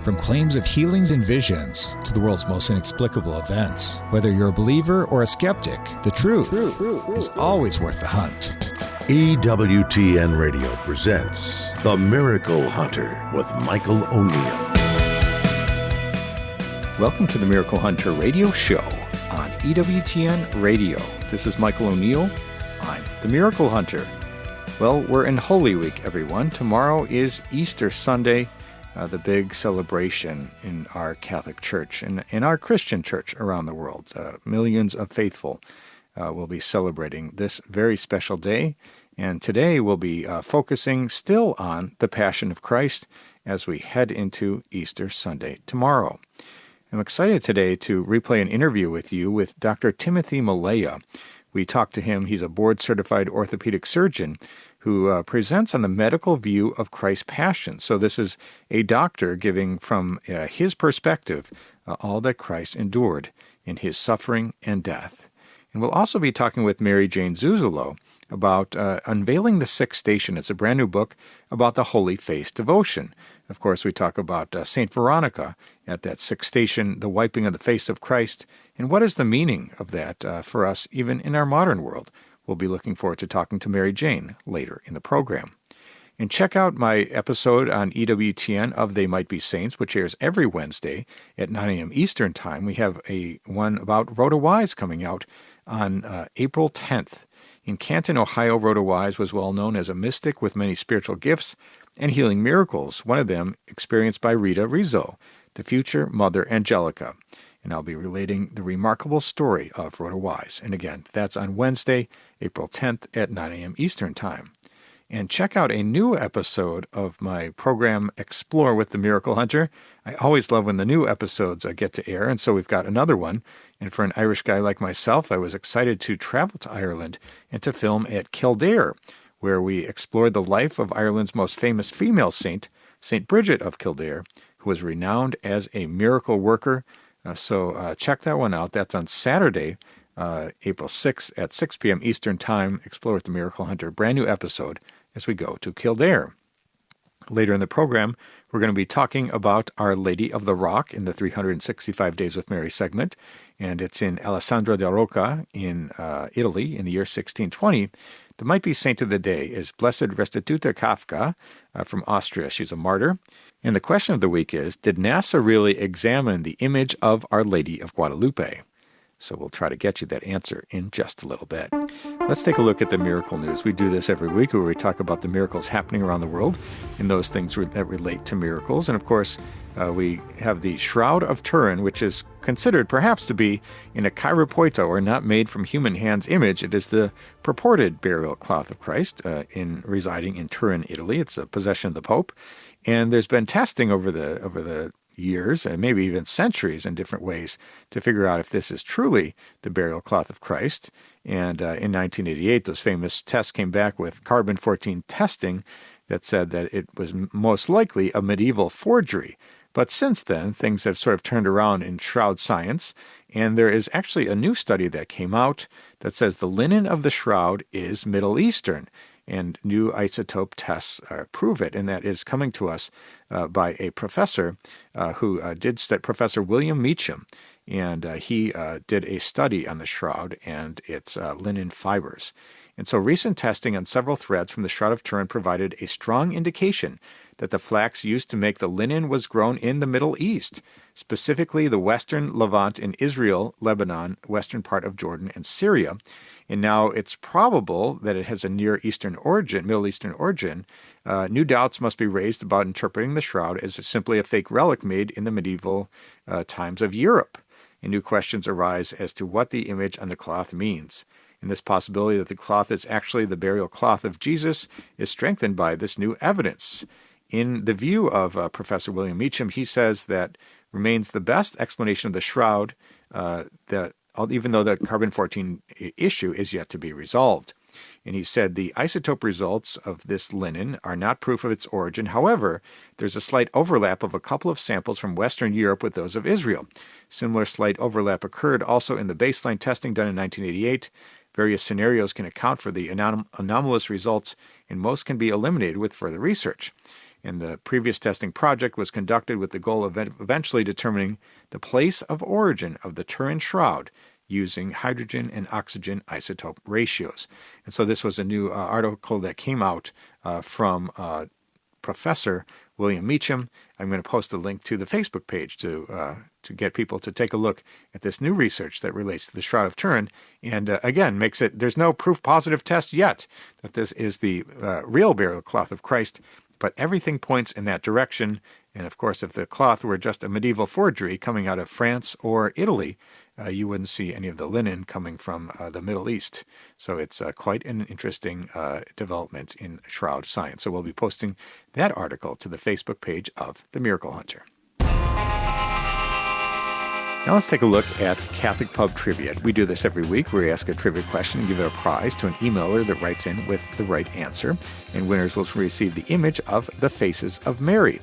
From claims of healings and visions to the world's most inexplicable events, whether you're a believer or a skeptic, the truth is always worth the hunt. EWTN Radio presents The Miracle Hunter with Michael O'Neill. Welcome to the Miracle Hunter Radio Show on EWTN Radio. This is Michael O'Neill. I'm the Miracle Hunter. Well, we're in Holy Week, everyone. Tomorrow is Easter Sunday, the big celebration in our Catholic Church and in our Christian church around the world. Millions of faithful will be celebrating this very special day. And today we'll be focusing still on the Passion of Christ as we head into Easter Sunday tomorrow. I'm excited today to replay an interview with you with Dr. Timothy Millea. We talked to him. He's a board-certified orthopedic surgeon who presents on the medical view of Christ's Passion. So this is a doctor giving from his perspective all that Christ endured in his suffering and death. And we'll also be talking with Mary Jane Zuzulo about Unveiling the Sixth Station. It's a brand new book about the Holy Face devotion. Of course, we talk about St. Veronica at that sixth station, the wiping of the face of Christ, and what is the meaning of that for us even in our modern world. We'll be looking forward to talking to Mary Jane later in the program. And check out my episode on EWTN of They Might Be Saints, which airs every Wednesday at 9 a.m. Eastern Time. We have one about Rhoda Wise coming out on April 10th. In Canton, Ohio, Rhoda Wise was well known as a mystic with many spiritual gifts and healing miracles, one of them experienced by Rita Rizzo, the future Mother Angelica. And I'll be relating the remarkable story of Rhoda Wise. And again, that's on Wednesday, April 10th at 9 a.m. Eastern Time. And check out a new episode of my program, Explore with the Miracle Hunter. I always love when the new episodes get to air, and so we've got another one. And for an Irish guy like myself, I was excited to travel to Ireland and to film at Kildare, where we explored the life of Ireland's most famous female saint, St. Bridget of Kildare, who was renowned as a miracle worker. So check that one out. That's on Saturday, April 6th at 6 p.m. Eastern Time. Explore with the Miracle Hunter, brand new episode as we go to Kildare. Later in the program, we're going to be talking about Our Lady of the Rock in the 365 Days with Mary segment, and it's in Alessandria del Rocca in Italy in the year 1620. The might-be saint of the day is Blessed Restituta Kafka from Austria. She's a martyr. And the question of the week is, did NASA really examine the image of Our Lady of Guadalupe? So we'll try to get you that answer in just a little bit. Let's take a look at the miracle news. We do this every week where we talk about the miracles happening around the world and those things that relate to miracles. And of course, we have the Shroud of Turin, which is considered perhaps to be in a chiropoito, or not made from human hands image. It is the purported burial cloth of Christ residing in Turin, Italy. It's a possession of the Pope. And there's been testing over the years, and maybe even centuries in different ways, to figure out if this is truly the burial cloth of Christ. And in 1988, those famous tests came back with carbon-14 testing that said that it was most likely a medieval forgery. But since then, things have sort of turned around in shroud science, and there is actually a new study that came out that says the linen of the shroud is Middle Eastern, and new isotope tests prove it, and that is coming to us by a professor Professor William Meacham, and he did a study on the shroud and its linen fibers. And so recent testing on several threads from the Shroud of Turin provided a strong indication that the flax used to make the linen was grown in the Middle East, specifically the Western Levant in Israel, Lebanon, western part of Jordan, and Syria. And now it's probable that it has a Middle Eastern origin. New doubts must be raised about interpreting the shroud as simply a fake relic made in the medieval times of Europe. And new questions arise as to what the image on the cloth means. And this possibility that the cloth is actually the burial cloth of Jesus is strengthened by this new evidence. In the view of Professor William Meacham, he says that remains the best explanation of the shroud, even though the carbon-14 issue is yet to be resolved. And he said the isotope results of this linen are not proof of its origin. However, there's a slight overlap of a couple of samples from Western Europe with those of Israel. Similar slight overlap occurred also in the baseline testing done in 1988. Various scenarios can account for the anomalous results, and most can be eliminated with further research. And the previous testing project was conducted with the goal of eventually determining the place of origin of the Turin shroud using hydrogen and oxygen isotope ratios. And so this was a new article that came out from Professor William Meacham. I'm going to post a link to the Facebook page to get people to take a look at this new research that relates to the Shroud of Turin, and again makes it, there's no proof positive test yet that this is the real burial cloth of Christ, but everything points in that direction. And of course, if the cloth were just a medieval forgery coming out of France or Italy, you wouldn't see any of the linen coming from the Middle East. So it's quite an interesting development in shroud science. So we'll be posting that article to the Facebook page of The Miracle Hunter. Now let's take a look at Catholic Pub Trivia. We do this every week where we ask a trivia question and give it a prize to an emailer that writes in with the right answer. And winners will receive the image of the Faces of Mary.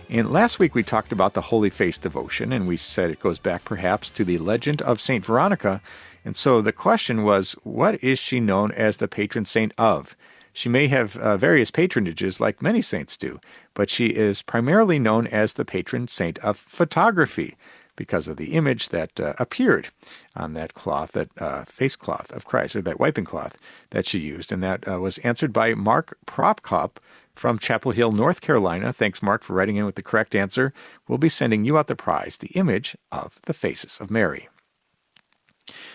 And last week we talked about the Holy Face devotion, and we said it goes back perhaps to the legend of St. Veronica. And so the question was, what is she known as the patron saint of? She may have various patronages like many saints do, but she is primarily known as the patron saint of photography because of the image that appeared on that cloth, that face cloth of Christ, or that wiping cloth that she used. And that was answered by Mark Propkop from Chapel Hill, North Carolina. Thanks, Mark, for writing in with the correct answer. We'll be sending you out the prize, the image of the Faces of Mary.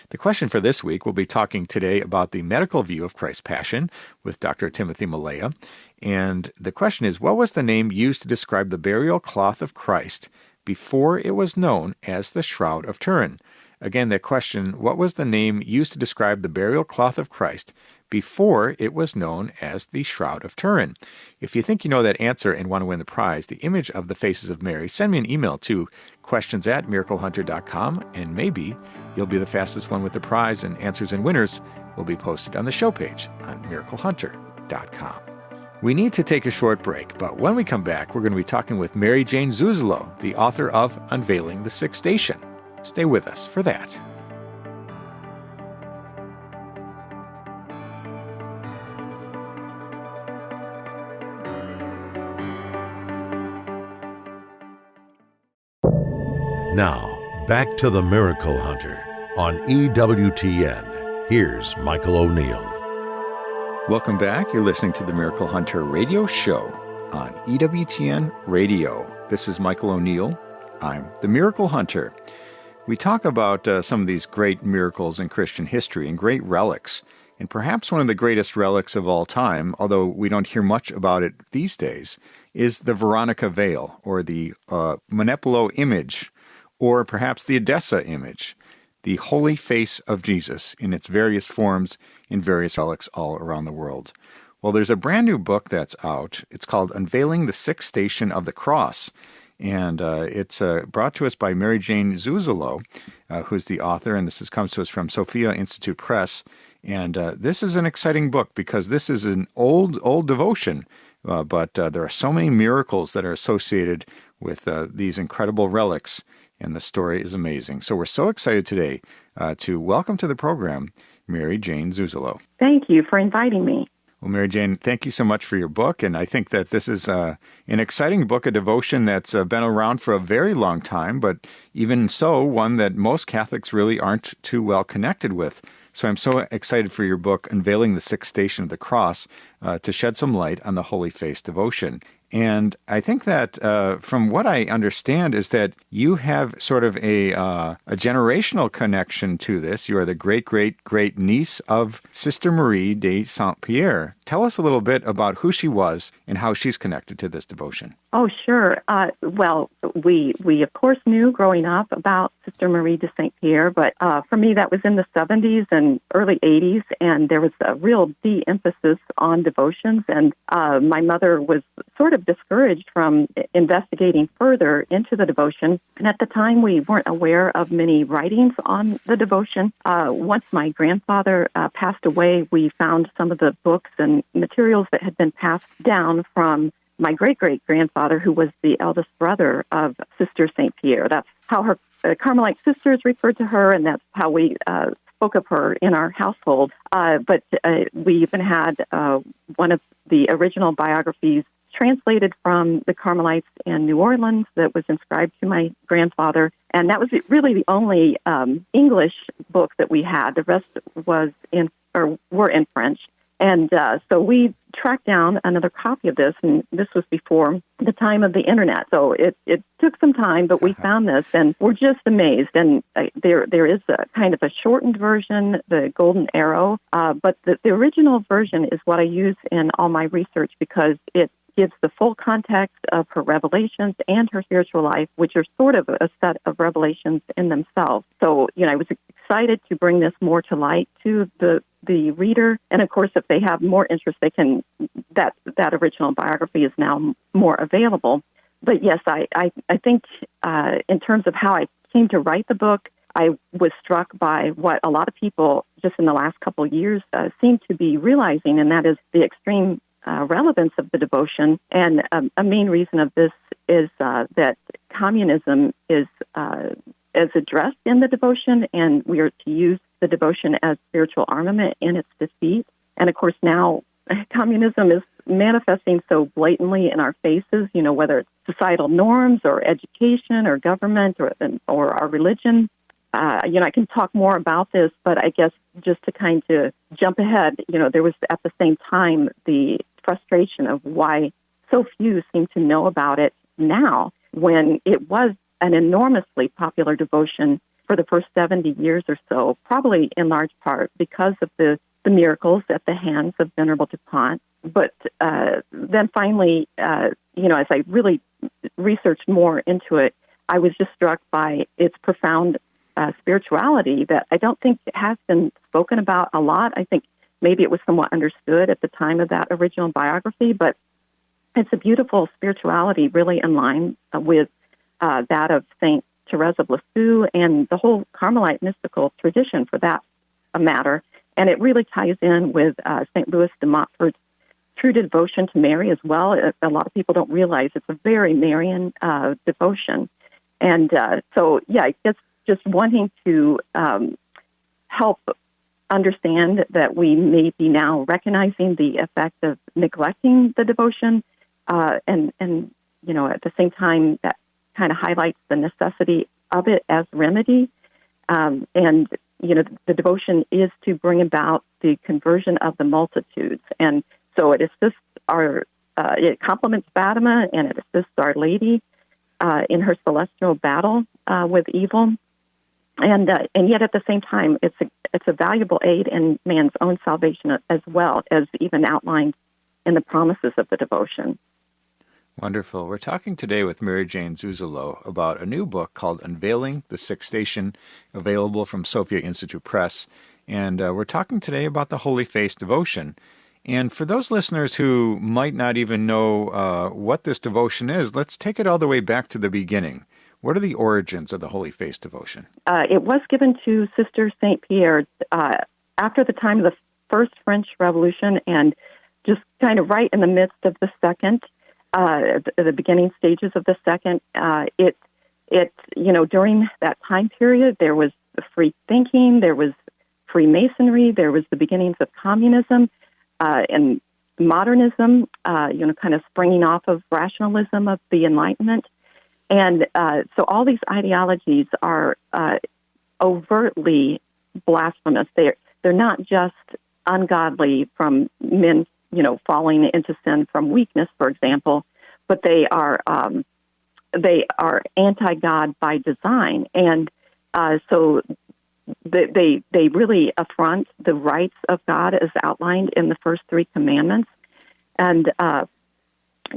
The question for this week, we'll be talking today about the medical view of Christ's Passion with Dr. Timothy Millea. And the question is, what was the name used to describe the burial cloth of Christ before it was known as the Shroud of Turin? Again, the question, what was the name used to describe the burial cloth of Christ before it was known as the Shroud of Turin? If you think you know that answer and want to win the prize, the image of the Faces of Mary, send me an email to questions@miraclehunter.com, and maybe you'll be the fastest one with the prize, and answers and winners will be posted on the show page on miraclehunter.com. We need to take a short break, but when we come back, we're going to be talking with Mary Jane Zuzulo, the author of Unveiling the Sixth Station. Stay with us for that. Now, back to the Miracle Hunter on EWTN. Here's Michael O'Neill. Welcome back. You're listening to the Miracle Hunter radio show on EWTN Radio. This is Michael O'Neill. I'm the Miracle Hunter. We talk about some of these great miracles in Christian history and great relics. And perhaps one of the greatest relics of all time, although we don't hear much about it these days, is the Veronica veil, or the Manipolo image, or perhaps the Edessa image, the Holy Face of Jesus in its various forms in various relics all around the world. Well, there's a brand new book that's out. It's called Unveiling the Sixth Station of the Cross. And it's brought to us by Mary Jane Zuzulo, who's the author, and this comes to us from Sophia Institute Press. And this is an exciting book because this is an old devotion, but there are so many miracles that are associated with these incredible relics, and the story is amazing. So we're so excited today to welcome to the program Mary Jane Zuzulo. Thank you for inviting me. Well, Mary Jane, thank you so much for your book, and I think that this is an exciting book, a devotion that's been around for a very long time, but even so, one that most Catholics really aren't too well connected with. So I'm so excited for your book, Unveiling the Sixth Station of the Cross, to shed some light on the Holy Face devotion. And I think that from what I understand is that you have sort of a generational connection to this. You are the great niece of Sister Marie de Saint-Pierre. Tell us a little bit about who she was and how she's connected to this devotion. Oh, sure. Well, we of course knew growing up about Sister Marie de Saint-Pierre, but for me that was in the 70s and early 80s, and there was a real de-emphasis on devotions, and my mother was sort of discouraged from investigating further into the devotion. And at the time, we weren't aware of many writings on the devotion. Once my grandfather passed away, we found some of the books and materials that had been passed down from my great-great-grandfather, who was the eldest brother of Sister St. Pierre. That's how her Carmelite sisters referred to her, and that's how we spoke of her in our household. But we even had one of the original biographies translated from the Carmelites in New Orleans that was inscribed to my grandfather. And that was really the only English book that we had. The rest were in French. And so we tracked down another copy of this, and this was before the time of the Internet. So it took some time, but we found this, and we're just amazed. And there is a kind of a shortened version, the Golden Arrow, but the original version is what I use in all my research because it gives the full context of her revelations and her spiritual life, which are sort of a set of revelations in themselves. So, I was excited to bring this more to light to the reader. And of course, if they have more interest, they can, that original biography is now more available. But yes, I think in terms of how I came to write the book, I was struck by what a lot of people just in the last couple of years seem to be realizing, and that is the extreme relevance of the devotion. And a main reason of this is that communism is addressed in the devotion, and we are to use the devotion as spiritual armament in its defeat. And of course, now communism is manifesting so blatantly in our faces, whether it's societal norms or education or government or our religion. I can talk more about this, but I guess just to kind of jump ahead, there was at the same time the frustration of why so few seem to know about it now when it was an enormously popular devotion for the first 70 years or so, probably in large part because of the miracles at the hands of Venerable DuPont. But then finally, as I really researched more into it, I was just struck by its profound spirituality that I don't think has been spoken about a lot. I think maybe it was somewhat understood at the time of that original biography, but it's a beautiful spirituality really in line with that of St. Therese of Lisieux and the whole Carmelite mystical tradition for that matter. And it really ties in with St. Louis de Montfort's true devotion to Mary as well. A lot of people don't realize it's a very Marian devotion. And so, I guess just wanting to help understand that we may be now recognizing the effect of neglecting the devotion, and at the same time that kind of highlights the necessity of it as remedy. The devotion is to bring about the conversion of the multitudes, and so it assists it complements Fatima and it assists Our Lady in her celestial battle with evil. And yet, at the same time, it's a valuable aid in man's own salvation as well, as even outlined in the promises of the devotion. Wonderful. We're talking today with Mary Jane Zuzulo about a new book called Unveiling the Sixth Station, available from Sophia Institute Press. And we're talking today about the Holy Face devotion. And for those listeners who might not even know what this devotion is, let's take it all the way back to the beginning. What are the origins of the Holy Face devotion? It was given to Sister St. Pierre after the time of the First French Revolution and just kind of right in the midst of the Second, the beginning stages of the Second. During that time period, there was free thinking, there was Freemasonry, there was the beginnings of communism and modernism, kind of springing off of rationalism of the Enlightenment. And so all these ideologies are overtly blasphemous. They're not just ungodly from men, falling into sin from weakness, for example, but they are anti-God by design. And so they really affront the rights of God as outlined in the first three commandments. And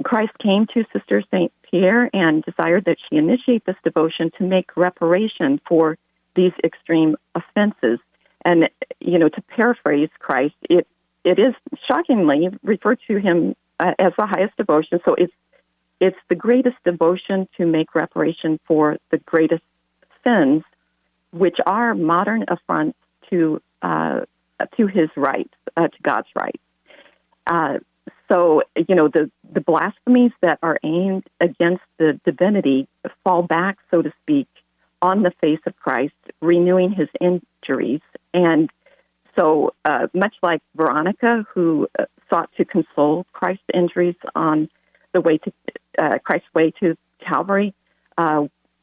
Christ came to Sister St. Pierre and desired that she initiate this devotion to make reparation for these extreme offenses. And, to paraphrase Christ, it is shockingly referred to him as the highest devotion. So it's the greatest devotion to make reparation for the greatest sins, which are modern affronts to his rights, to God's rights. So, the blasphemies that are aimed against the divinity fall back, so to speak, on the face of Christ, renewing his injuries. And so, much like Veronica, who sought to console Christ's injuries on the way to Christ's way to Calvary.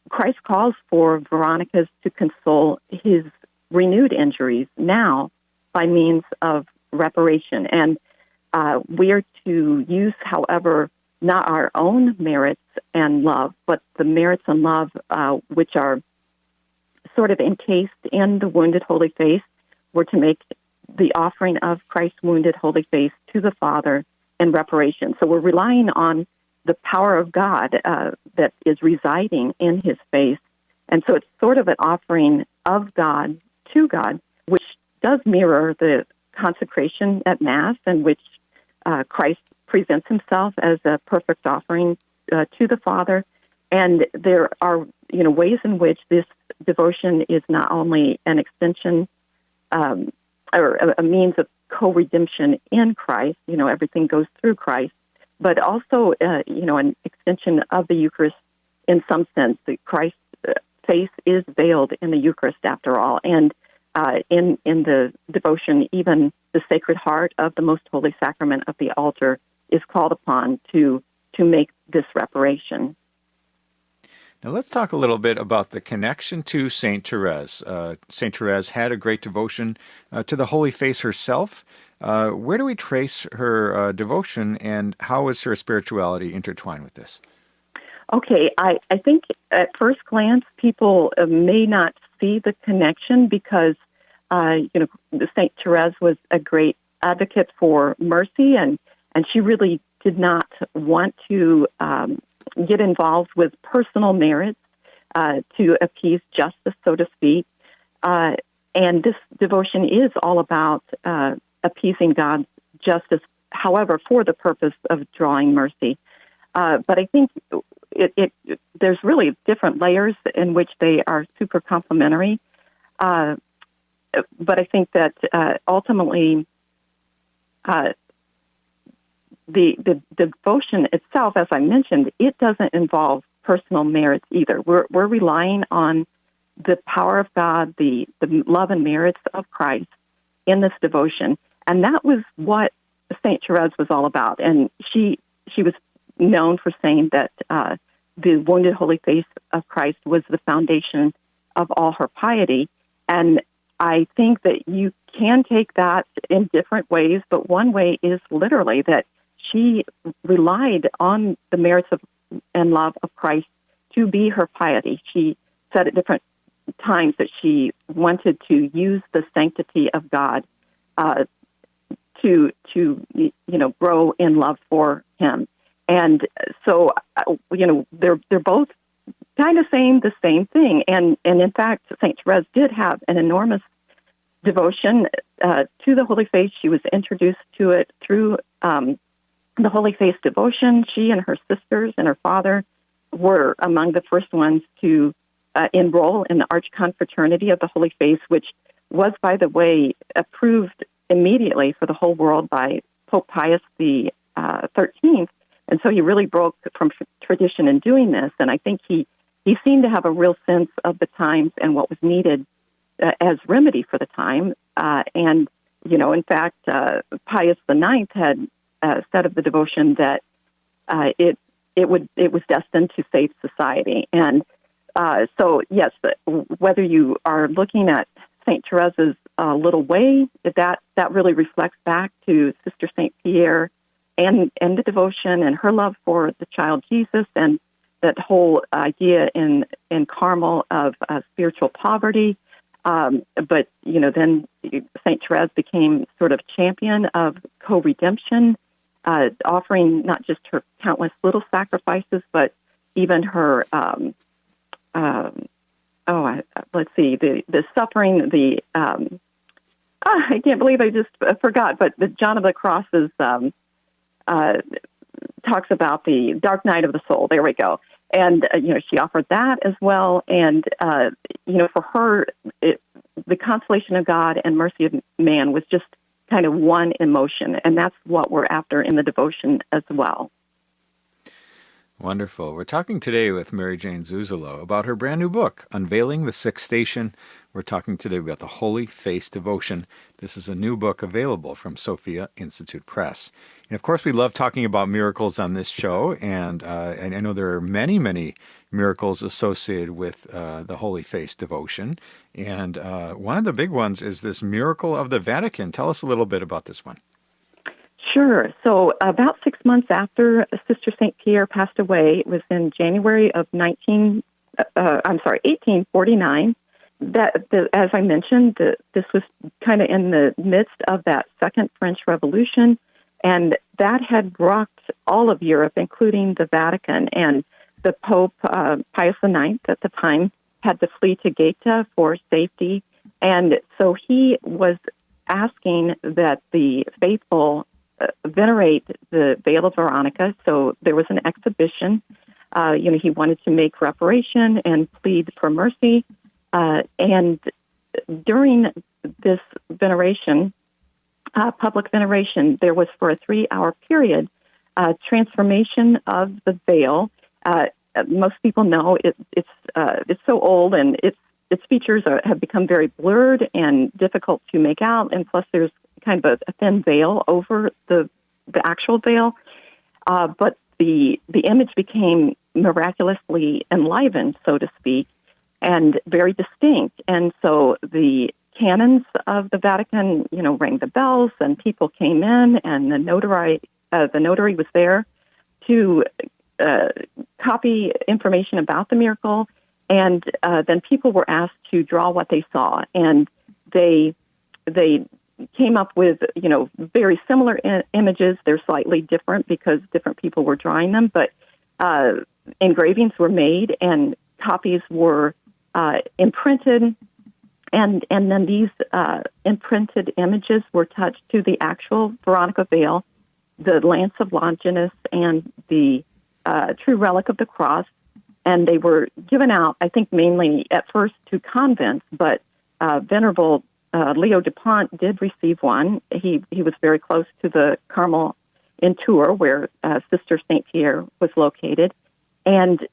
Christ calls for Veronica's to console his renewed injuries now by means of reparation. And we are to use, however, not our own merits and love, but the merits and love which are sort of encased in the wounded holy face. We're to make the offering of Christ's wounded holy face to the Father in reparation. So we're relying on the power of God that is residing in his face. And so it's sort of an offering of God to God, which does mirror the consecration at Mass, in which Christ presents himself as a perfect offering to the Father. And there are, ways in which this devotion is not only an extension or a means of co-redemption in Christ, everything goes through Christ, but also, an extension of the Eucharist in some sense. That Christ's face is veiled in the Eucharist after all. And in the devotion, even the Sacred Heart of the Most Holy Sacrament of the altar is called upon to make this reparation. Now let's talk a little bit about the connection to Saint Therese. Saint Therese had a great devotion to the Holy Face herself. Where do we trace her devotion, and how is her spirituality intertwined with this? Okay, I think at first glance people may not see the connection because, Saint Therese was a great advocate for mercy, and she really did not want to get involved with personal merits to appease justice, so to speak. And this devotion is all about appeasing God's justice, however, for the purpose of drawing mercy. But I think there's really different layers in which they are super complementary. But I think that ultimately the devotion itself, as I mentioned, it doesn't involve personal merits either. We're relying on the power of God, the love and merits of Christ in this devotion. And that was what Saint Therese was all about. And she was known for saying that the wounded holy face of Christ was the foundation of all her piety. And I think that you can take that in different ways, but one way is literally that she relied on the merits of and love of Christ to be her piety. She said at different times that she wanted to use the sanctity of God to grow in love for him. And so, they're both kind of saying the same thing. And in fact, St. Therese did have an enormous devotion to the Holy Face. She was introduced to it through the Holy Face devotion. She and her sisters and her father were among the first ones to enroll in the Archconfraternity of the Holy Face, which was, by the way, approved immediately for the whole world by Pope Pius the 13th. And so he really broke from tradition in doing this. And I think he seemed to have a real sense of the times and what was needed as remedy for the time. And, in fact, Pius IX had said of the devotion that it was destined to save society. And so, yes, whether you are looking at St. Therese's little way, that really reflects back to Sister St. Pierre and the devotion and her love for the child Jesus, and that whole idea in Carmel of spiritual poverty. But, then St. Therese became sort of champion of co-redemption, offering not just her countless little sacrifices, but even her, the suffering, I can't believe I just forgot, but the John of the Cross's talks about the dark night of the soul. There we go. And, she offered that as well. And, for her, the consolation of God and mercy of man was just kind of one emotion. And that's what we're after in the devotion as well. Wonderful. We're talking today with Mary Jane Zuzulo about her brand new book, Unveiling the Sixth Station. We're talking today about the Holy Face Devotion. This is a new book available from Sophia Institute Press. And of course, we love talking about miracles on this show, and I know there are many, many miracles associated with the Holy Face Devotion. And one of the big ones is this miracle of the Vatican. Tell us a little bit about this one. Sure. So about 6 months after Sister St. Pierre passed away, it was in January of 1849, as I mentioned, this was kind of in the midst of that Second French Revolution, and that had rocked all of Europe, including the Vatican. And the Pope, Pius IX at the time, had to flee to Gaeta for safety. And so he was asking that the faithful venerate the Veil of Veronica. So there was an exhibition. He wanted to make reparation and plead for mercy. And during this veneration, public veneration, there was for a 3-hour period transformation of the veil. Most people know it's so old, and its features have become very blurred and difficult to make out. And plus, there's kind of a thin veil over the actual veil. But the image became miraculously enlivened, so to speak, and very distinct. And so the canons of the Vatican, rang the bells, and people came in, and the notary was there to copy information about the miracle, and then people were asked to draw what they saw, and they came up with very similar images. They're slightly different because different people were drawing them, but engravings were made and copies were imprinted, and then these imprinted images were touched to the actual Veronica veil, the Lance of Longinus, and the true relic of the cross, and they were given out, I think, mainly at first to convents, but Venerable Leo Dupont did receive one. He was very close to the Carmel in Tours, where Sister St. Pierre was located, and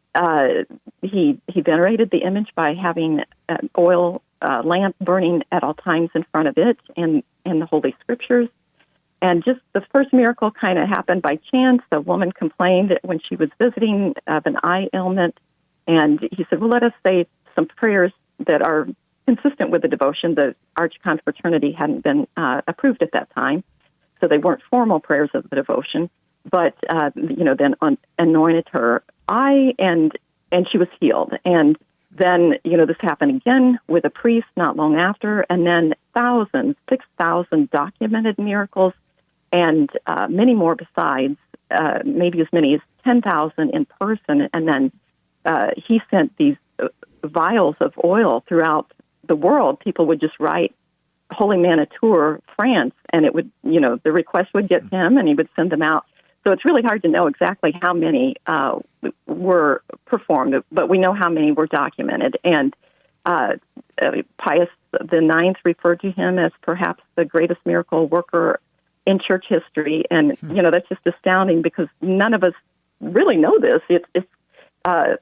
he venerated the image by having an oil lamp burning at all times in front of it and the Holy Scriptures. And just the first miracle kind of happened by chance. A woman complained when she was visiting of an eye ailment, and he said, well, let us say some prayers that are consistent with the devotion. The Archconfraternity hadn't been approved at that time, so they weren't formal prayers of the devotion, but, then anointed her eye, and she was healed. And then, this happened again with a priest not long after, and then 6,000 documented miracles, and many more besides, maybe as many as 10,000 in person. And then he sent these vials of oil throughout the world. People would just write Holy Man à Tours, France, and it would, the request would get him, and he would send them out. So it's really hard to know exactly how many were performed, but we know how many were documented. And Pius IX referred to him as perhaps the greatest miracle worker in church history. And, that's just astounding because none of us really know this. I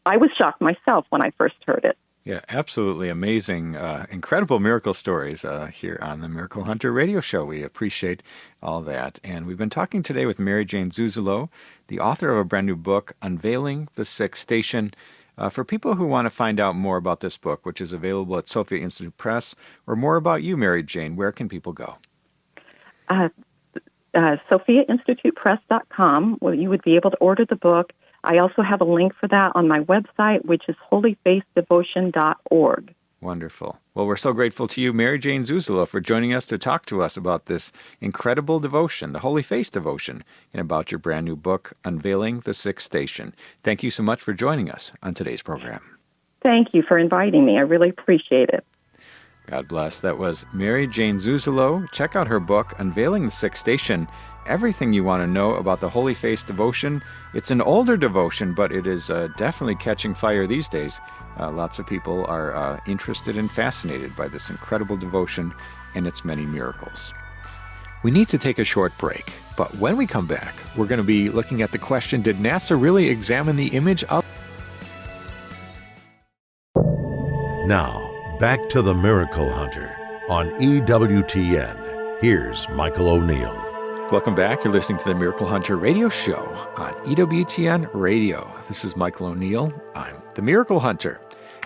was shocked myself when I first heard it. Yeah, absolutely amazing, incredible miracle stories here on the Miracle Hunter radio show. We appreciate all that. And we've been talking today with Mary Jane Zuzulo, the author of a brand new book, Unveiling the Sixth Station. For people who want to find out more about this book, which is available at Sophia Institute Press, or more about you, Mary Jane, where can people go? SophiaInstitutePress.com, where you would be able to order the book. I also have a link for that on my website, which is holyfacedevotion.org. Wonderful. Well, we're so grateful to you, Mary Jane Zuzulo, for joining us to talk to us about this incredible devotion, the Holy Face Devotion, and about your brand new book, Unveiling the Sixth Station. Thank you so much for joining us on today's program. Thank you for inviting me. I really appreciate it. God bless. That was Mary Jane Zuzulo. Check out her book, Unveiling the Sixth Station, everything you want to know about the Holy Face Devotion. It's an older devotion, but it is definitely catching fire these days. Lots of people are interested and fascinated by this incredible devotion and its many miracles. We need to take a short break, but when we come back, we're going to be looking at the question, did NASA really examine the image of... Now, back to the Miracle Hunter on EWTN. Here's Michael O'Neill. Welcome back. You're listening to the Miracle Hunter radio show on EWTN Radio. This is Michael O'Neill. I'm the Miracle Hunter.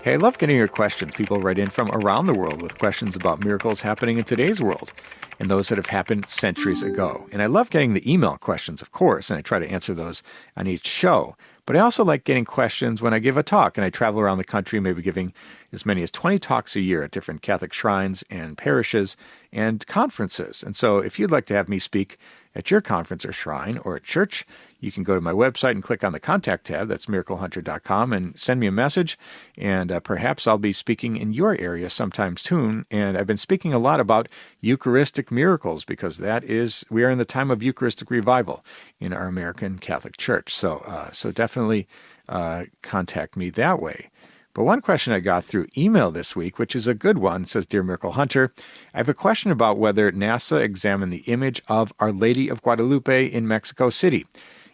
Hey, I love getting your questions. People write in from around the world with questions about miracles happening in today's world and those that have happened centuries ago. And I love getting the email questions, of course, and I try to answer those on each show. But I also like getting questions when I give a talk, and I travel around the country, maybe giving as many as 20 talks a year at different Catholic shrines and parishes and conferences. And so if you'd like to have me speak at your conference or shrine or at church, you can go to my website and click on the contact tab, that's miraclehunter.com, and send me a message, and perhaps I'll be speaking in your area sometime soon. And I've been speaking a lot about Eucharistic miracles because we are in the time of Eucharistic revival in our American Catholic Church. So definitely contact me that way. But one question I got through email this week, which is a good one, says, Dear Miracle Hunter, I have a question about whether NASA examined the image of Our Lady of Guadalupe in Mexico City.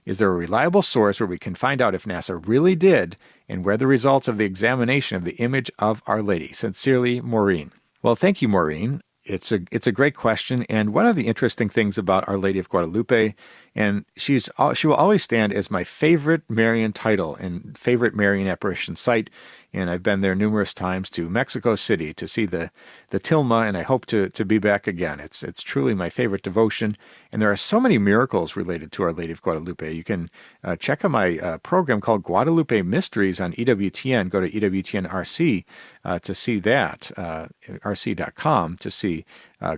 Is there a reliable source where we can find out if NASA really did and where the results of the examination of the image of Our Lady? Sincerely, Maureen. Well, thank you, Maureen. It's a great question, and one of the interesting things about Our Lady of Guadalupe, and she will always stand as my favorite Marian title and favorite Marian apparition site, and I've been there numerous times to Mexico City to see the tilma, and I hope to be back again. It's truly my favorite devotion, and there are so many miracles related to Our Lady of Guadalupe. You can check out my program called Guadalupe Mysteries on EWTN. Go to EWTN RC to see that, rc.com to see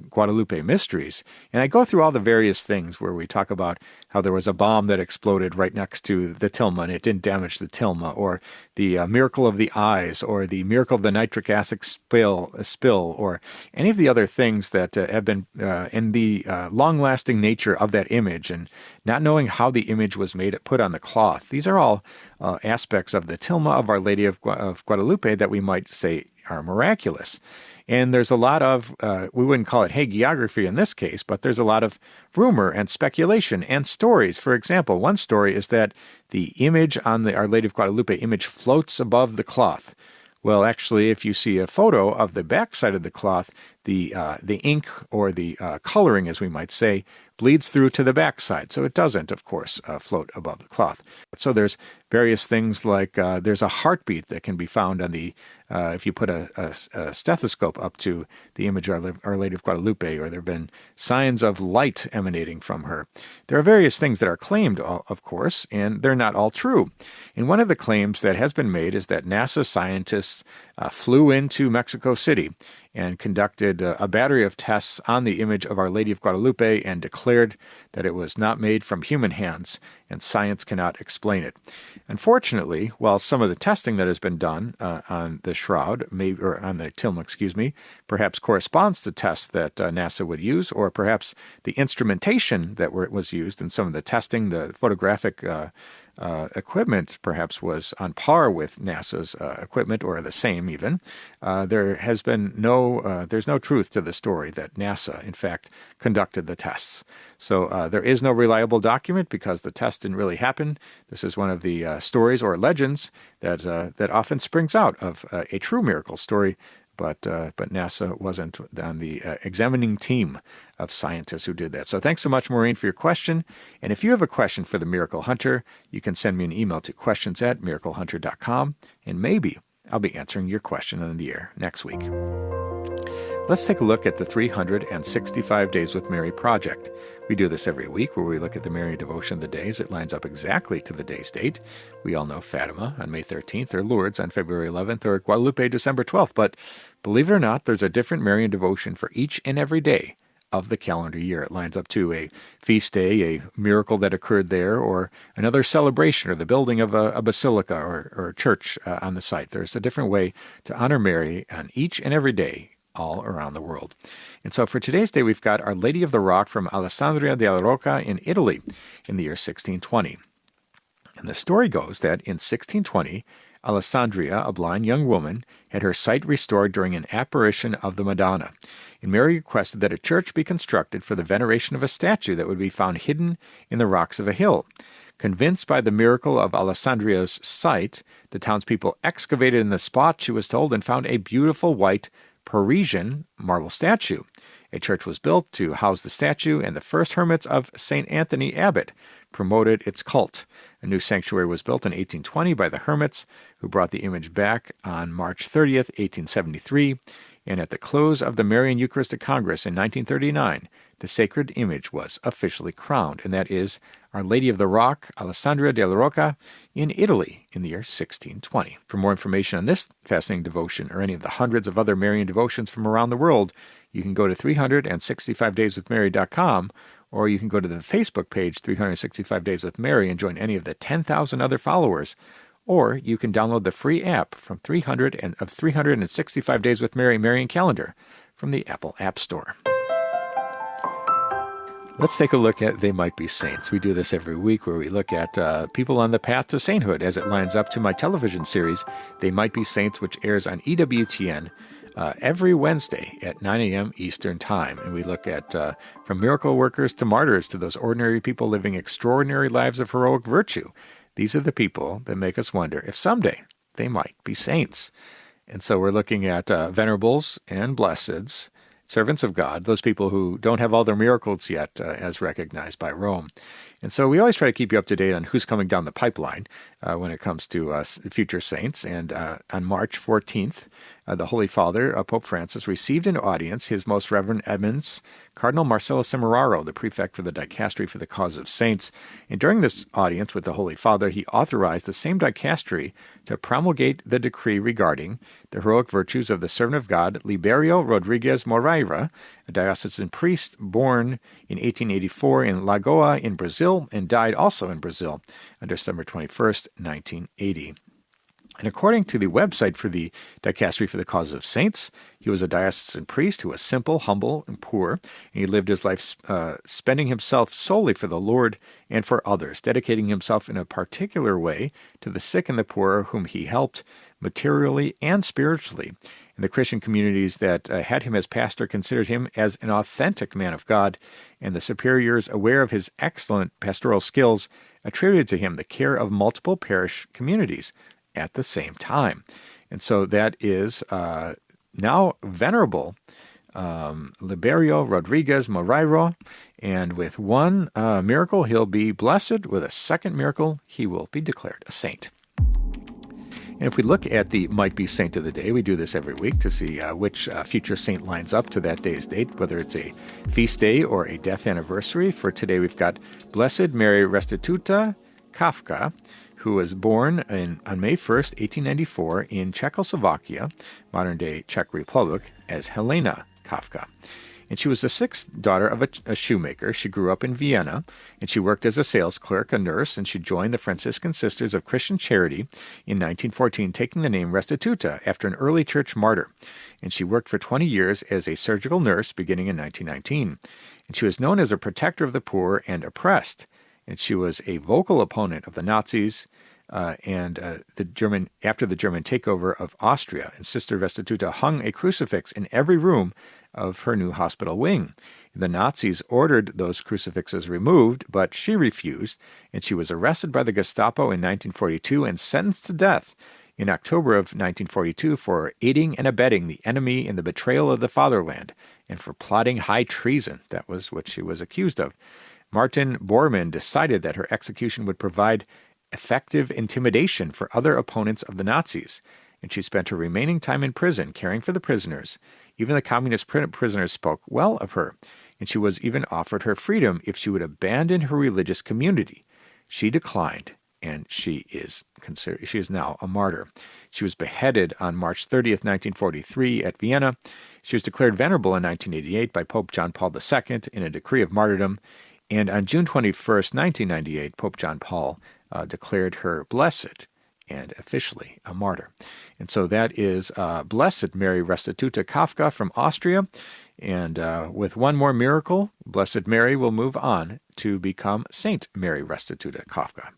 Guadalupe Mysteries. And I go through all the various things where we talk about how there was a bomb that exploded right next to the tilma and it didn't damage the tilma, or the miracle of the eyes, or the miracle of the nitric acid spill, or any of the other things that have been in the long-lasting nature of that image, and not knowing how the image was put on the cloth. These are all aspects of the tilma of Our Lady of Guadalupe that we might say are miraculous. And there's a lot of, we wouldn't call it hagiography in this case, but there's a lot of rumor and speculation and stories. For example, one story is that the image on the Our Lady of Guadalupe image floats above the cloth. Well, actually, if you see a photo of the backside of the cloth, the ink or the coloring, as we might say, bleeds through to the backside. So it doesn't, of course, float above the cloth. So there's various things like there's a heartbeat that can be found on the, if you put a stethoscope up to the image of Our Lady of Guadalupe, or there have been signs of light emanating from her. There are various things that are claimed, of course, and they're not all true. And one of the claims that has been made is that NASA scientists flew into Mexico City and conducted a battery of tests on the image of Our Lady of Guadalupe and declared that it was not made from human hands, and science cannot explain it. Unfortunately, while some of the testing that has been done on the shroud, or on the tilma, perhaps corresponds to tests that NASA would use, or perhaps the instrumentation that was used in some of the testing, the photographic equipment perhaps was on par with NASA's equipment, or the same even. There's no truth to the story that NASA, in fact, conducted the tests. So there is no reliable document because the test didn't really happen. This is one of the stories or legends that often springs out of a true miracle story. But NASA wasn't on the examining team of scientists who did that. So thanks so much, Maureen, for your question. And if you have a question for the Miracle Hunter, you can send me an email to questions@miraclehunter.com, and maybe I'll be answering your question on the air next week. Let's take a look at the 365 Days with Mary project. We do this every week, where we look at the Mary devotion of the days. It lines up exactly to the day's date. We all know Fatima on May 13th, or Lourdes on February 11th, or Guadalupe December 12th. But believe it or not, there's a different Marian devotion for each and every day of the calendar year. It lines up to a feast day, a miracle that occurred there, or another celebration, or the building of a basilica or church on the site. There's a different way to honor Mary on each and every day all around the world. And so for today's day, we've got Our Lady of the Rock from Alessandria della Rocca in Italy in the year 1620. And the story goes that in 1620, Alessandria, a blind young woman, had her sight restored during an apparition of the Madonna, and Mary requested that a church be constructed for the veneration of a statue that would be found hidden in the rocks of a hill. Convinced by the miracle of Alessandria's sight, the townspeople excavated in the spot, she was told, and found a beautiful white Parisian marble statue. A church was built to house the statue, and the first hermits of St. Anthony Abbot promoted its cult. A new sanctuary was built in 1820 by the hermits, who brought the image back on March 30th, 1873, and at the close of the Marian Eucharistic Congress in 1939, the sacred image was officially crowned, and that is Our Lady of the Rock, Alessandria della Rocca, in Italy in the year 1620. For more information on this fascinating devotion or any of the hundreds of other Marian devotions from around the world, you can go to 365dayswithmary.com, or you can go to the Facebook page 365 Days with Mary and join any of the 10,000 other followers, or you can download the free app from 365 Days with Mary Marian Calendar from the Apple App Store. Let's take a look at They Might Be Saints. We do this every week where we look at people on the path to sainthood as it lines up to my television series, They Might Be Saints, which airs on EWTN every Wednesday at 9 a.m. Eastern Time. And we look at from miracle workers to martyrs to those ordinary people living extraordinary lives of heroic virtue. These are the people that make us wonder if someday they might be saints. And so we're looking at venerables and blesseds, servants of God, those people who don't have all their miracles yet as recognized by Rome. And so we always try to keep you up to date on who's coming down the pipeline when it comes to future saints. And on March 14th, the Holy Father, Pope Francis, received in audience His Most Reverend Eminence, Cardinal Marcello Semeraro, the prefect for the Dicastery for the Cause of Saints. And during this audience with the Holy Father, he authorized the same dicastery to promulgate the decree regarding the heroic virtues of the servant of God, Liberio Rodriguez Moreira, a diocesan priest born in 1884 in Lagoa in Brazil and died also in Brazil on December 21st, 1980. And according to the website for the Dicastery for the Cause of Saints, he was a diocesan priest who was simple, humble, and poor, and he lived his life spending himself solely for the Lord and for others, dedicating himself in a particular way to the sick and the poor whom he helped materially and spiritually. And the Christian communities that had him as pastor considered him as an authentic man of God, and the superiors, aware of his excellent pastoral skills, attributed to him the care of multiple parish communities at the same time. And so that is now Venerable Liberio Rodriguez Moreira, and with one miracle he'll be blessed, with a second miracle he will be declared a saint. And if we look at the Might Be Saint of the Day, we do this every week to see which future saint lines up to that day's date, whether it's a feast day or a death anniversary. For today we've got Blessed Mary Restituta Kafka, who was born on May 1st, 1894 in Czechoslovakia, modern-day Czech Republic, as Helena Kafka. And she was the sixth daughter of a shoemaker. She grew up in Vienna, and she worked as a sales clerk, a nurse, and she joined the Franciscan Sisters of Christian Charity in 1914, taking the name Restituta after an early church martyr. And she worked for 20 years as a surgical nurse beginning in 1919. And she was known as a protector of the poor and oppressed. And she was a vocal opponent of the Nazis after the German takeover of Austria. And Sister Restituta hung a crucifix in every room of her new hospital wing. The Nazis ordered those crucifixes removed, but she refused, and she was arrested by the Gestapo in 1942 and sentenced to death in October of 1942 for aiding and abetting the enemy in the betrayal of the fatherland and for plotting high treason. That was what she was accused of. Martin Bormann decided that her execution would provide effective intimidation for other opponents of the Nazis, and she spent her remaining time in prison caring for the prisoners. Even the communist prisoners spoke well of her, and she was even offered her freedom if she would abandon her religious community. She declined, and she is now a martyr. She was beheaded on March 30th, 1943 at Vienna. She was declared venerable in 1988 by Pope John Paul II in a decree of martyrdom, and on June 21st, 1998, Pope John Paul declared her blessed and officially a martyr. And so that is Blessed Mary Restituta Kafka from Austria. And with one more miracle, Blessed Mary will move on to become Saint Mary Restituta Kafka.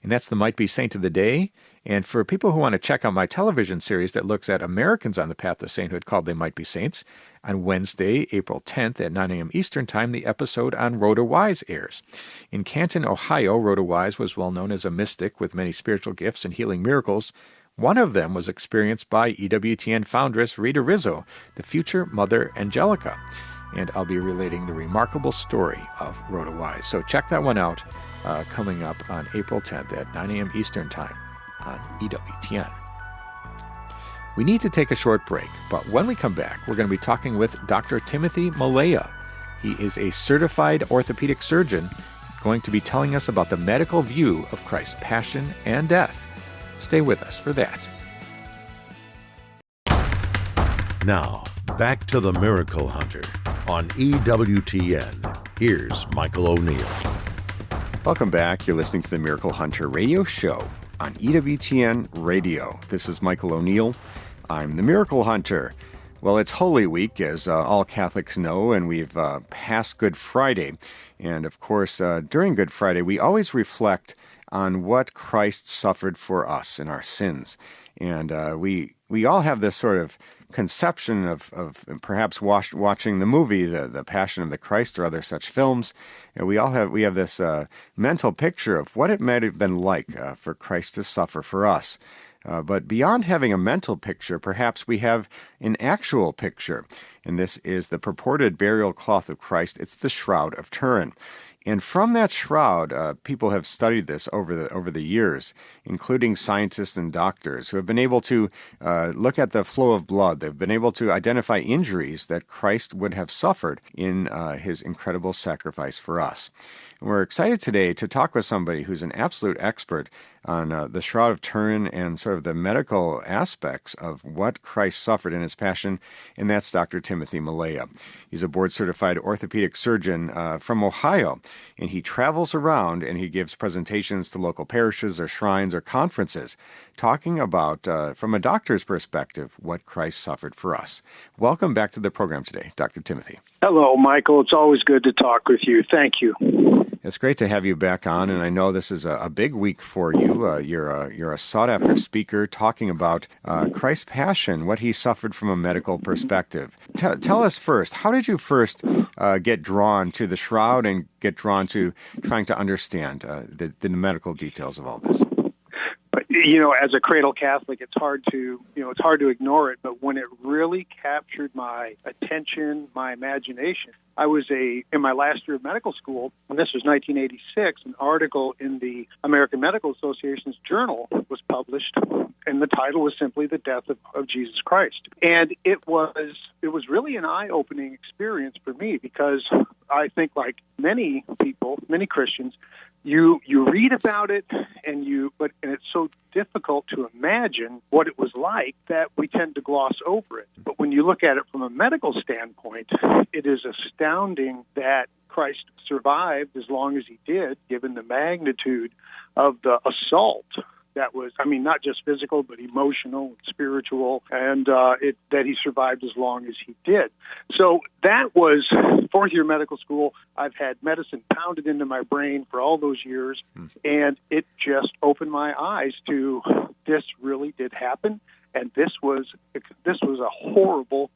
And that's the Might Be Saint of the Day. And for people who want to check out my television series that looks at Americans on the path to sainthood called They Might Be Saints, on Wednesday, April 10th at 9 a.m. Eastern Time, the episode on Rhoda Wise airs. In Canton, Ohio, Rhoda Wise was well known as a mystic with many spiritual gifts and healing miracles. One of them was experienced by EWTN foundress Rita Rizzo, the future Mother Angelica. And I'll be relating the remarkable story of Rhoda Wise. So check that one out coming up on April 10th at 9 a.m. Eastern Time on EWTN. We need to take a short break, but when we come back, we're going to be talking with Dr. Timothy Millea. He is a certified orthopedic surgeon going to be telling us about the medical view of Christ's passion and death. Stay with us for that. Now, back to the Miracle Hunter on EWTN. Here's Michael O'Neill. Welcome back. You're listening to the Miracle Hunter radio show on EWTN Radio. This is Michael O'Neill. I'm the Miracle Hunter. Well, it's Holy Week, as all Catholics know, and we've passed Good Friday. And of course, during Good Friday, we always reflect on what Christ suffered for us in our sins. And we all have this sort of conception of perhaps watching the movie, the Passion of the Christ, or other such films. And we have this mental picture of what it might have been like for Christ to suffer for us. But beyond having a mental picture, perhaps we have an actual picture. And this is the purported burial cloth of Christ. It's the Shroud of Turin. And from that shroud, people have studied this over the years, including scientists and doctors who have been able to look at the flow of blood. They've been able to identify injuries that Christ would have suffered in his incredible sacrifice for us. And we're excited today to talk with somebody who's an absolute expert on the Shroud of Turin and sort of the medical aspects of what Christ suffered in his passion, and that's Dr. Timothy Millea. He's a board-certified orthopedic surgeon from Ohio, and he travels around and he gives presentations to local parishes or shrines or conferences, talking about, from a doctor's perspective, what Christ suffered for us. Welcome back to the program today, Dr. Timothy. Hello, Michael. It's always good to talk with you. Thank you. It's great to have you back on, and I know this is a big week for you. You're a sought-after speaker talking about Christ's passion, what he suffered from a medical perspective. Tell us first, how did you first get drawn to the shroud and get drawn to trying to understand the medical details of all this? As a cradle Catholic, it's hard to ignore it. But when it really captured my attention, my imagination, I was in my last year of medical school, and this was 1986. An article in the American Medical Association's journal was published, and the title was simply "The Death of Jesus Christ." And it was really an eye-opening experience for me, because I think, like many people, many Christians, you read about it and it's so difficult to imagine what it was like that we tend to gloss over it. But when you look at it from a medical standpoint, it is astounding that Christ survived as long as he did, given the magnitude of the assault that was, not just physical, but emotional and spiritual, and that he survived as long as he did. So that was fourth year medical school. I've had medicine pounded into my brain for all those years, and it just opened my eyes to this really did happen, and this was a horrible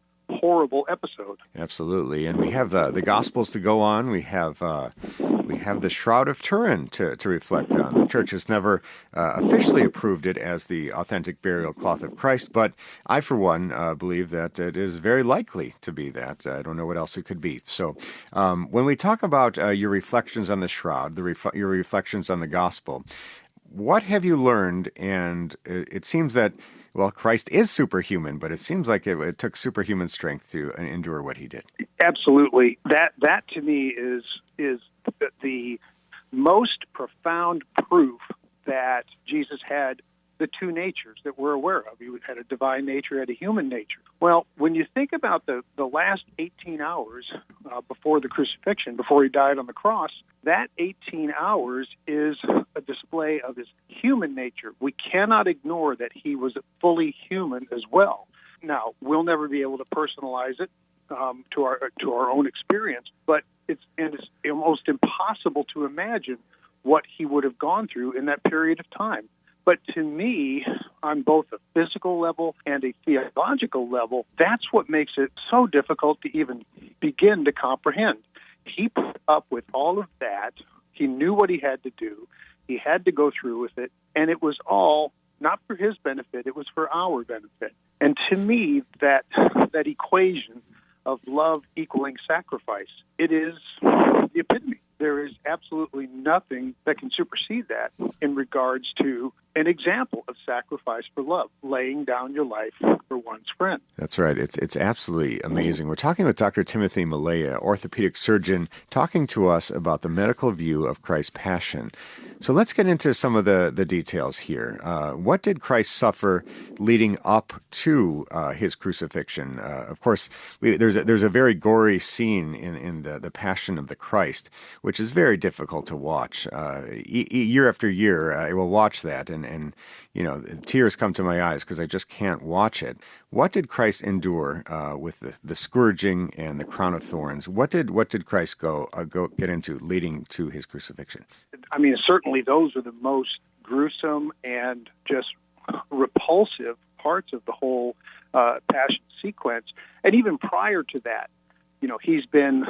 episode. Absolutely, and we have the Gospels to go on. We have the Shroud of Turin to reflect on. The Church has never officially approved it as the authentic burial cloth of Christ, but I, for one, believe that it is very likely to be that. I don't know what else it could be. So when we talk about your reflections on the Shroud, your reflections on the Gospel, what have you learned? And it seems that, well, Christ is superhuman, but it seems like it took superhuman strength to endure what he did. Absolutely. That to me is the most profound proof that Jesus had the two natures that we're aware of. He had a divine nature, had a human nature. Well, when you think about the last 18 hours before the crucifixion, before he died on the cross, that 18 hours is a display of his human nature. We cannot ignore that he was fully human as well. Now, we'll never be able to personalize it to our own experience, but it's almost impossible to imagine what he would have gone through in that period of time. But to me, on both a physical level and a theological level, that's what makes it so difficult to even begin to comprehend. He put up with all of that. He knew what he had to do. He had to go through with it, and it was all not for his benefit, it was for our benefit. And to me, that equation of love equaling sacrifice, it is the epitome. There is absolutely nothing that can supersede that in regards to an example of sacrifice for love, laying down your life for one's friend. That's right. It's absolutely amazing. We're talking with Dr. Timothy Millea, orthopedic surgeon, talking to us about the medical view of Christ's passion. So let's get into some of the details here. What did Christ suffer leading up to his crucifixion? Of course, there's a very gory scene in the Passion of the Christ, which is very difficult to watch. Year after year, I will watch that, and tears come to my eyes because I just can't watch it. What did Christ endure with the scourging and the crown of thorns? What did Christ go get into leading to his crucifixion? I mean, certainly those are the most gruesome and just repulsive parts of the whole passion sequence. And even prior to that, he's been,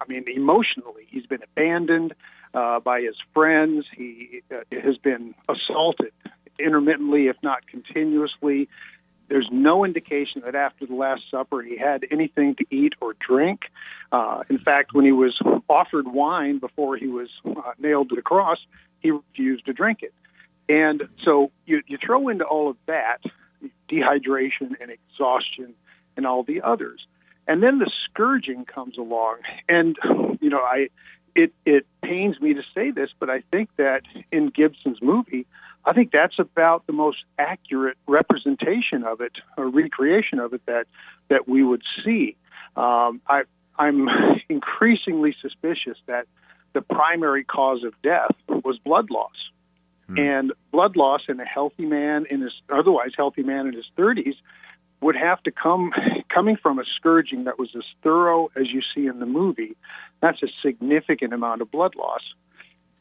emotionally, he's been abandoned by his friends. He has been assaulted intermittently, if not continuously. There's no indication that after the Last Supper he had anything to eat or drink. In fact, when he was offered wine before he was nailed to the cross, he refused to drink it. And so you throw into all of that dehydration and exhaustion and all the others. And then the scourging comes along. And, it pains me to say this, but I think that in Gibson's movie, I think that's about the most accurate representation of it, or recreation of it, that we would see. I'm increasingly suspicious that the primary cause of death was blood loss. And blood loss in a healthy man, otherwise healthy man in his 30s, would have to coming from a scourging that was as thorough as you see in the movie. That's a significant amount of blood loss.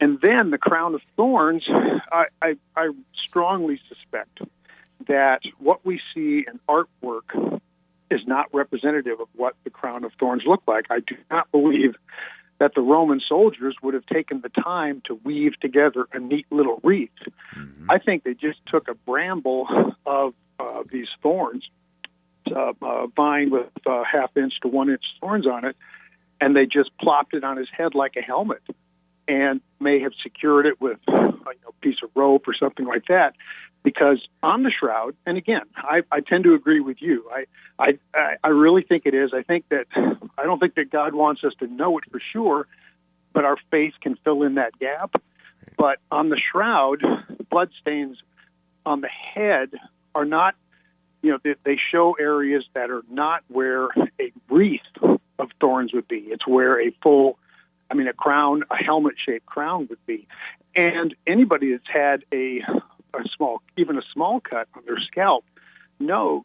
And then the crown of thorns, I strongly suspect that what we see in artwork is not representative of what the crown of thorns looked like. I do not believe that the Roman soldiers would have taken the time to weave together a neat little wreath. Mm-hmm. I think they just took a bramble of these thorns, a vine with half-inch to 1-inch thorns on it, and they just plopped it on his head like a helmet, and may have secured it with a piece of rope or something like that. Because on the shroud, and again, I tend to agree with you. I really think it is. I don't think that God wants us to know it for sure, but our faith can fill in that gap. But on the shroud, blood stains on the head are not, they show areas that are not where a wreath of thorns would be. It's where a crown, a helmet-shaped crown would be. And anybody that's had a small cut on their scalp knows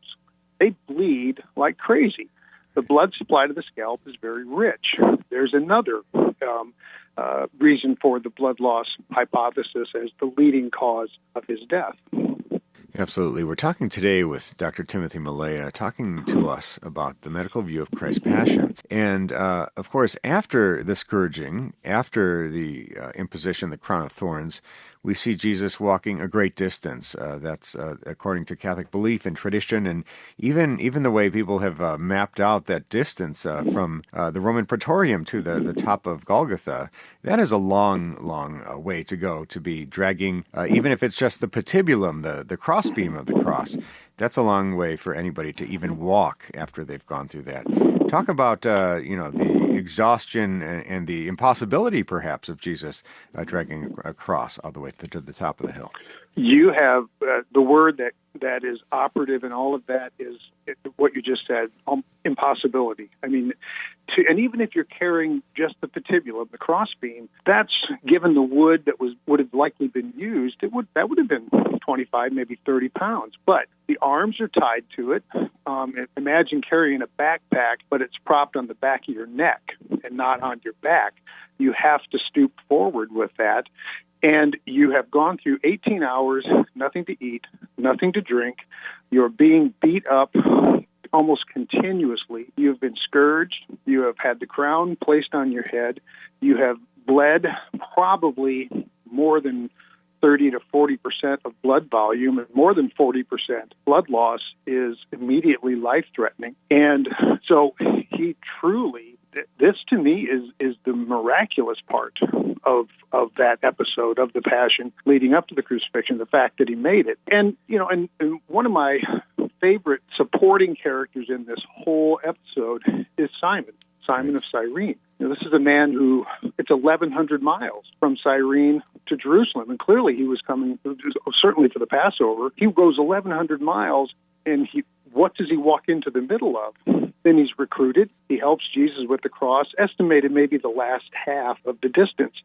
they bleed like crazy. The blood supply to the scalp is very rich. There's another reason for the blood loss hypothesis as the leading cause of his death. Absolutely. We're talking today with Dr. Timothy Millea, talking to us about the medical view of Christ's Passion. And, of course, after the scourging, after the imposition, the crown of thorns, we see Jesus walking a great distance. That's according to Catholic belief and tradition, and even the way people have mapped out that distance from the Roman Praetorium to the top of Golgotha. That is a long, long way to go, to be dragging, even if it's just the patibulum, the crossbeam of the cross. That's a long way for anybody to even walk after they've gone through that. Talk about the exhaustion and the impossibility, perhaps, of Jesus dragging a cross all the way to the top of the hill. You have the word that is operative in all of that is what you just said, impossibility. I mean, and even if you're carrying just the patibulum, the crossbeam, that's, given the wood that would have likely been used, that would have been 25, maybe 30 pounds. But the arms are tied to it. Imagine carrying a backpack, but it's propped on the back of your neck and not on your back. You have to stoop forward with that. And you have gone through 18 hours, nothing to eat, nothing to drink. You're being beat up almost continuously. You've been scourged. You have had the crown placed on your head. You have bled probably more than 30 to 40% of blood volume, and more than 40% blood loss is immediately life-threatening. And so he truly, this to me is the miraculous part of that episode of the Passion leading up to the crucifixion, the fact that he made it. And, and one of my favorite supporting characters in this whole episode is Simon of Cyrene. This is a man who, it's 1,100 miles from Cyrene to Jerusalem, and clearly he was coming, certainly for the Passover. He goes 1,100 miles, and what does he walk into the middle of? Then he's recruited. He helps Jesus with the cross, estimated maybe the last half of the distance.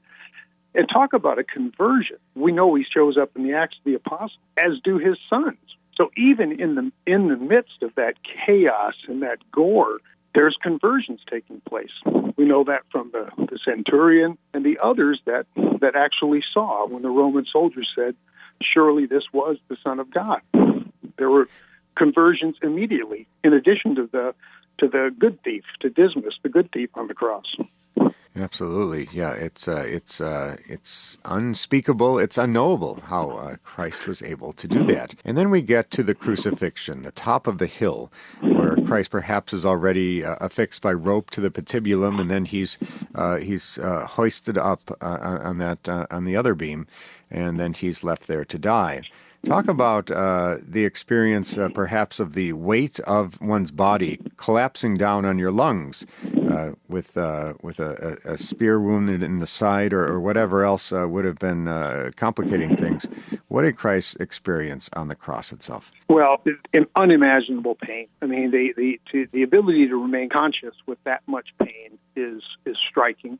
And talk about a conversion. We know he shows up in the Acts of the Apostles, as do his sons. So even in the midst of that chaos and that gore, there's conversions taking place. We know that from the centurion and the others that actually saw when the Roman soldiers said, surely this was the Son of God. There were conversions immediately, in addition to the good thief, to Dismas, the good thief on the cross. Absolutely, yeah. It's unspeakable. It's unknowable how Christ was able to do that. And then we get to the crucifixion, the top of the hill, where Christ perhaps is already affixed by rope to the patibulum, and then he's hoisted up on the other beam, and then he's left there to die. Talk about the experience, perhaps, of the weight of one's body collapsing down on your lungs with a spear wound in the side or whatever else would have been complicating things. What did Christ experience on the cross itself? Well, an unimaginable pain. I mean, the ability to remain conscious with that much pain is striking.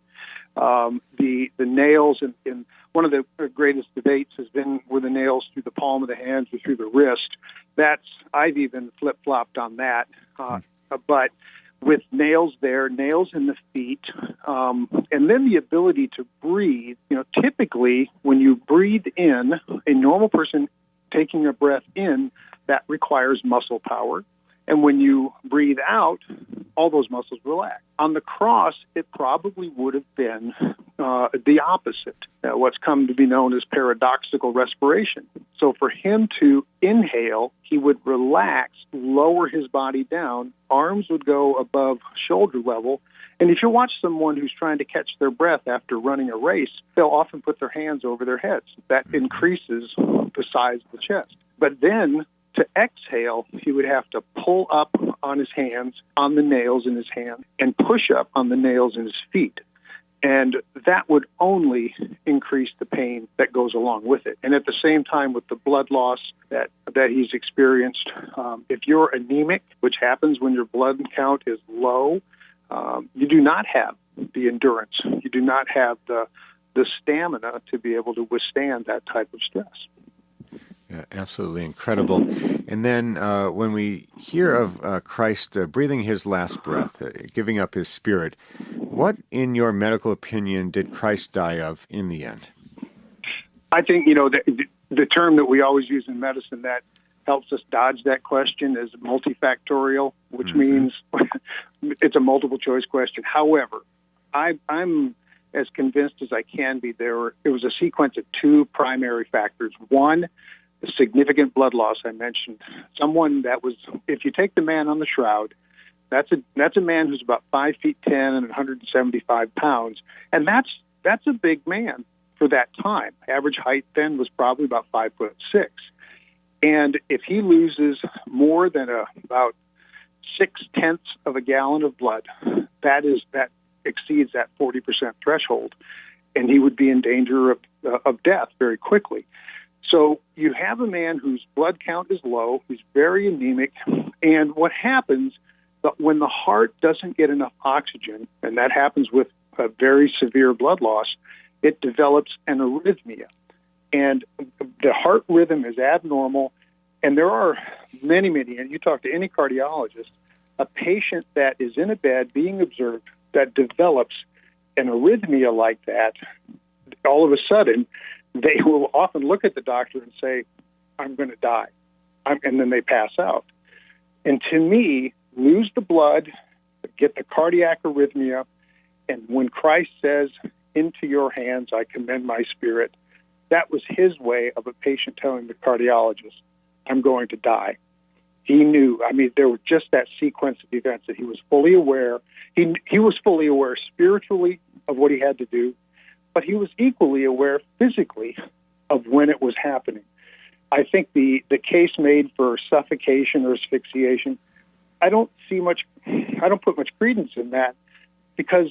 The nails in one of the greatest debates has been were the nails through the palm of the hand or through the wrist. I've even flip-flopped on that. But with nails there, nails in the feet, and then the ability to breathe. Typically when you breathe in, a normal person taking a breath in, that requires muscle power. And when you breathe out, all those muscles relax. On the cross, it probably would have been the opposite, what's come to be known as paradoxical respiration. So for him to inhale, he would relax, lower his body down, arms would go above shoulder level. And if you watch someone who's trying to catch their breath after running a race, they'll often put their hands over their heads. That increases the size of the chest. But then to exhale, he would have to pull up on his hands, on the nails in his hand, and push up on the nails in his feet. And that would only increase the pain that goes along with it. And at the same time, with the blood loss that he's experienced, if you're anemic, which happens when your blood count is low, you do not have the endurance. You do not have the stamina to be able to withstand that type of stress. Yeah, absolutely incredible. And then when we hear of Christ breathing his last breath, giving up his spirit, what, in your medical opinion, did Christ die of in the end? I think, the term that we always use in medicine that helps us dodge that question is multifactorial, which means it's a multiple choice question. However, I'm as convinced as I can be it was a sequence of two primary factors. One, the significant blood loss I mentioned. Someone that was, if you take the man on the shroud, that's a man who's about 5'10" and 175 pounds, and that's a big man for that time. Average height then was probably about 5'6", and if he loses more than about 0.6 of a gallon of blood, that exceeds that 40% threshold, and he would be in danger of death very quickly. So you have a man whose blood count is low, who's very anemic, and what happens when the heart doesn't get enough oxygen, and that happens with a very severe blood loss, it develops an arrhythmia. And the heart rhythm is abnormal, and there are many, and you talk to any cardiologist, a patient that is in a bed being observed that develops an arrhythmia like that, all of a sudden, they will often look at the doctor and say, I'm going to die. And then they pass out. And to me, lose the blood, get the cardiac arrhythmia, and when Christ says, into your hands I commend my spirit, that was his way of a patient telling the cardiologist, I'm going to die. He knew. I mean, there was just that sequence of events that he was fully aware. He was fully aware spiritually of what he had to do, but he was equally aware physically of when it was happening. I think the case made for suffocation or asphyxiation, I don't put much credence in that, because,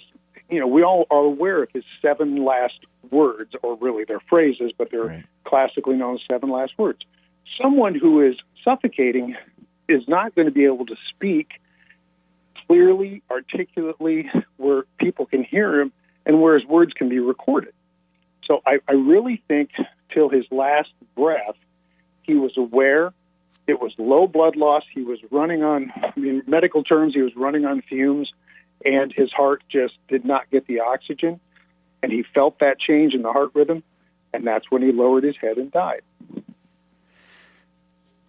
we all are aware of his 7 last words, or really they're phrases, but they're classically known as 7 last words. Someone who is suffocating is not going to be able to speak clearly, articulately, where people can hear him and where his words can be recorded. So I really think till his last breath, he was aware. It was low blood loss. He was running on, in medical terms, he was running on fumes, and his heart just did not get the oxygen. And he felt that change in the heart rhythm, and that's when he lowered his head and died.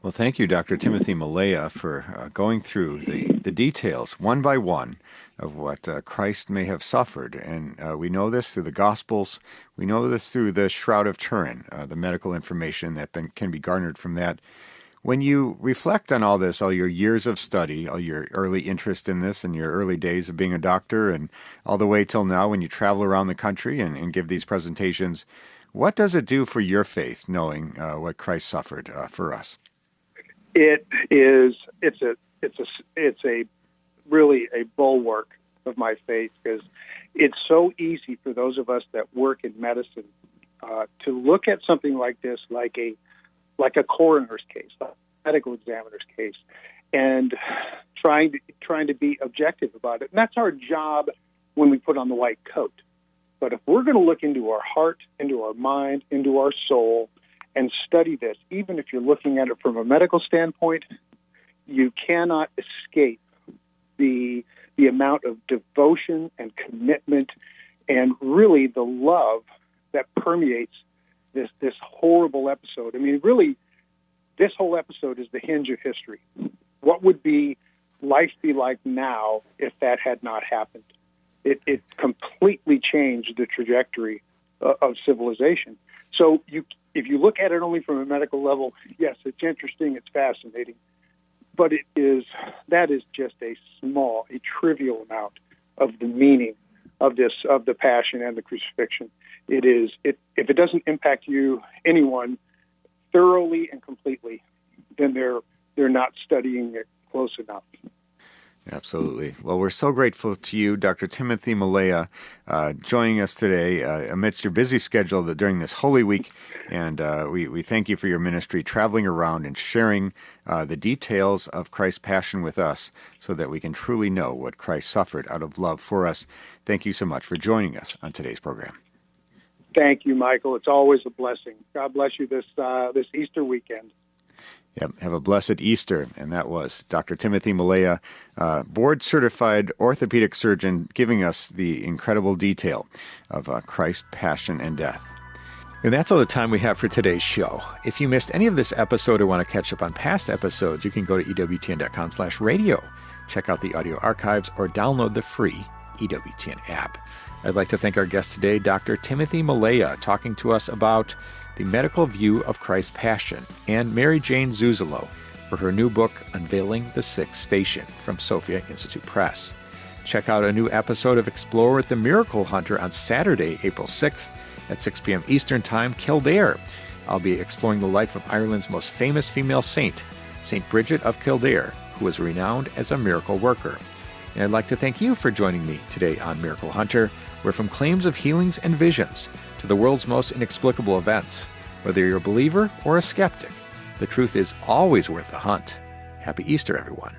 Well, thank you, Dr. Timothy Millea, for going through the details, one by one, of what Christ may have suffered. And we know this through the Gospels. We know this through the Shroud of Turin, the medical information that can be garnered from that. When you reflect on all this, all your years of study, all your early interest in this, and your early days of being a doctor, and all the way till now when you travel around the country and give these presentations, what does it do for your faith, knowing what Christ suffered for us? It's really a bulwark of my faith, because it's so easy for those of us that work in medicine to look at something like this, like a coroner's case, a medical examiner's case, and trying to be objective about it. And that's our job when we put on the white coat. But if we're going to look into our heart, into our mind, into our soul, and study this, even if you're looking at it from a medical standpoint, you cannot escape the amount of devotion and commitment and really the love that permeates this horrible episode. I mean, really, this whole episode is the hinge of history. What would life be like now if that had not happened? It completely changed the trajectory of civilization. So if you look at it only from a medical level, yes, it's interesting, it's fascinating, but that is just a trivial amount of the meaning of the passion and the crucifixion. If it doesn't impact anyone thoroughly and completely, then they're not studying it close enough. Absolutely. Well, we're so grateful to you, Dr. Timothy Millea, joining us today amidst your busy schedule during this Holy Week. And we thank you for your ministry, traveling around and sharing the details of Christ's passion with us so that we can truly know what Christ suffered out of love for us. Thank you so much for joining us on today's program. Thank you, Michael. It's always a blessing. God bless you this Easter weekend. Yep, have a blessed Easter. And that was Dr. Timothy Millea, board-certified orthopedic surgeon, giving us the incredible detail of Christ's passion and death. And that's all the time we have for today's show. If you missed any of this episode or want to catch up on past episodes, you can go to EWTN.com/radio, check out the audio archives, or download the free EWTN app. I'd like to thank our guest today, Dr. Timothy Millea, talking to us about the medical view of Christ's passion, and Mary Jane Zuzulo for her new book, Unveiling the Sixth Station, from Sophia Institute Press. Check out a new episode of Explore with the Miracle Hunter on Saturday, April 6th at 6 p.m. Eastern Time, Kildare. I'll be exploring the life of Ireland's most famous female saint, St. Bridget of Kildare, who was renowned as a miracle worker. And I'd like to thank you for joining me today on Miracle Hunter, where from claims of healings and visions to the world's most inexplicable events, whether you're a believer or a skeptic, the truth is always worth the hunt. Happy Easter, everyone.